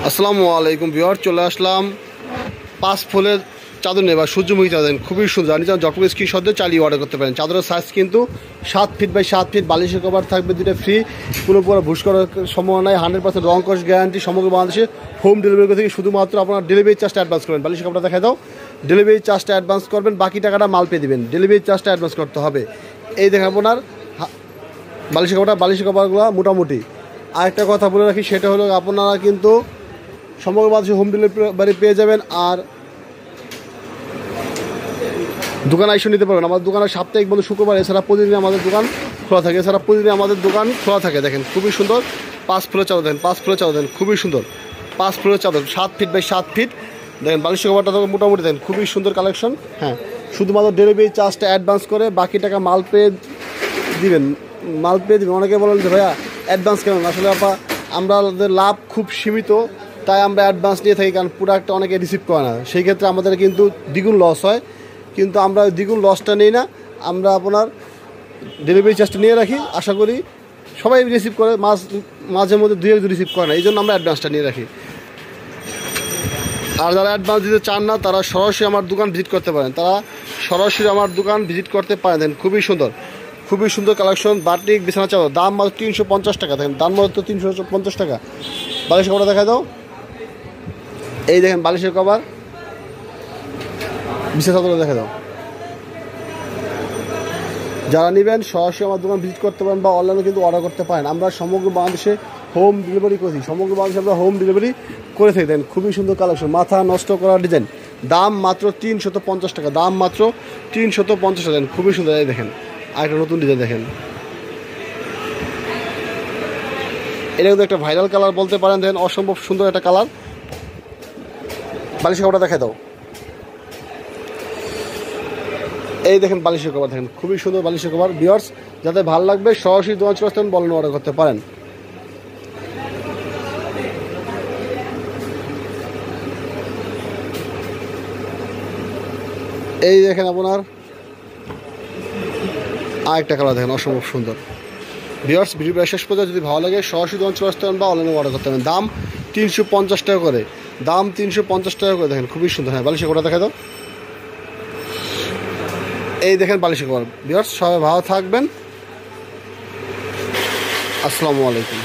আসসালামু আলাইকুম ভিউয়ার, চলে আসলাম 5 ফুলের চাদর নিয়ে বা সূর্যমুখী চাদর। খুবই সুন্দর, আপনি যখন জটকো স্ক্রিনশট দিয়ে চালিয়ে অর্ডার করতে পারেন। চাদরের সাইজ কিন্তু 7 ফিট বাই 7 ফিট, বালিশের কভার থাকবে 2টা ফ্রি, কোনো পুরো ভুস করার সম্ভাবনা নাই, 100% রং কস গ্যারান্টি। সমগ্র বাংলাদেশে হোম ডেলিভারি থেকে শুধুমাত্র আপনার ডেলিভারি চার্জটা অ্যাডভান্স করবেন। বালিশের কভারটা দেখাই দাও, ডেলিভারি চার্জটা অ্যাডভান্স করবেন, বাকি টাকাটা মাল পেয়ে দেবেন। ডেলিভারি চার্জটা অ্যাডভান্স করতে হবে। এই দেখেন আপনার বালিশের কভারগুলো মোটামুটি। আরেকটা কথা বলে রাখি, সেটা হলো আপনারা কিন্তু সমগ্র বাংলাদেশে হোম ডেলিভারি পেয়ে যাবেন। আর দোকানে এসে নিতে পারবেন। আমাদের দোকানে সাপ্তাহিক বন্ধ শুক্রবার, এছাড়া প্রতিদিন আমাদের দোকান খোলা থাকে। দেখেন খুবই সুন্দর 5 ফুলের চাদর, দেখেন 5 ফুলের চাদর, দেখেন খুবই সুন্দর 5 ফুলের চাদর, 7 ফিট বাই 7 ফিট। দেখেন বালিশের কভারটা মোটামুটি দেখেন খুবই সুন্দর কালেকশন। হ্যাঁ, শুধুমাত্র ডেলিভারি চার্জটা অ্যাডভান্স করে বাকি টাকা মাল পেয়ে দিবেন। অনেকে বলেন যে ভাইয়া অ্যাডভান্স কেন? আসলে আমাদের লাভ খুব সীমিত, তাই আমরা অ্যাডভান্স নিয়ে থাকি, কারণ প্রোডাক্টটা অনেকে রিসিভ করে না। সেই ক্ষেত্রে আমাদের কিন্তু দ্বিগুণ লস হয়, কিন্তু আমরা দ্বিগুণ লসটা নিই না। আমরা আপনার ডেলিভারি চার্জটা নিয়ে রাখি। আশা করি সবাই রিসিভ করে, মাঝে মধ্যে 2-1 রিসিভ করে না, এই জন্য আমরা অ্যাডভান্সটা নিয়ে রাখি। আর যারা অ্যাডভান্স দিতে চান না, তারা সরাসরি আমার দোকান ভিজিট করতে পারেন। দেখেন খুবই সুন্দর কালেকশন। বাটিক বিছানা চাদর, দাম মাত্র 350 টাকা। দেখেন দাম মাত্র 350 টাকা। বালিশের কভারটা দেখা দাও, এই দেখেন বালিশের কভার, বিছানা চাদর দেখা দাও। যারা নেবেন সরাসরি আমার দোকান ভিজিট করতে পারেন বা অনলাইনে কিন্তু অর্ডার করতে পারেন। আমরা সমগ্র বাংলাদেশে হোম ডেলিভারি করে থাকি। দেন খুবই সুন্দর কালেকশন, মাথা নষ্ট করা ডিজাইন, দাম মাত্র 350 টাকা। দেন খুবই সুন্দর। এই দেখেন আরেকটা নতুন ডিজাইন, দেখেন এটা কিন্তু একটা ভাইরাল কালার বলতে পারেন। দেখেন অসম্ভব সুন্দর একটা কালার। বালিশের কভারটা দেখা দাও, এই দেখেন বালিশের কভার, দেখেন খুবই সুন্দর বালিশের কভার। ভিউয়ার্স, যাদের ভালো লাগবে সরাসরি দোকান চলে আসতে বলেন, অর্ডার করতে পারেন। এই দেখেন আপনার আরেকটা কালার, দেখেন অসম্ভব সুন্দর। ভিউয়ার্স, ভিডিওটা শেষ পর্যন্ত যদি ভালো লাগে সরাসরি দোকান চলে আসতে পারেন বা অনলাইনে অর্ডার করতে পারেন। দাম 350 টাকা করে। দেখেন খুবই সুন্দর। হ্যাঁ, বালিশের কভারটা দেখা দাও, এই দেখেন বালিশের কভার। ভিউয়ার্স, সবাই ভালো থাকবেন। আসসালামু আলাইকুম।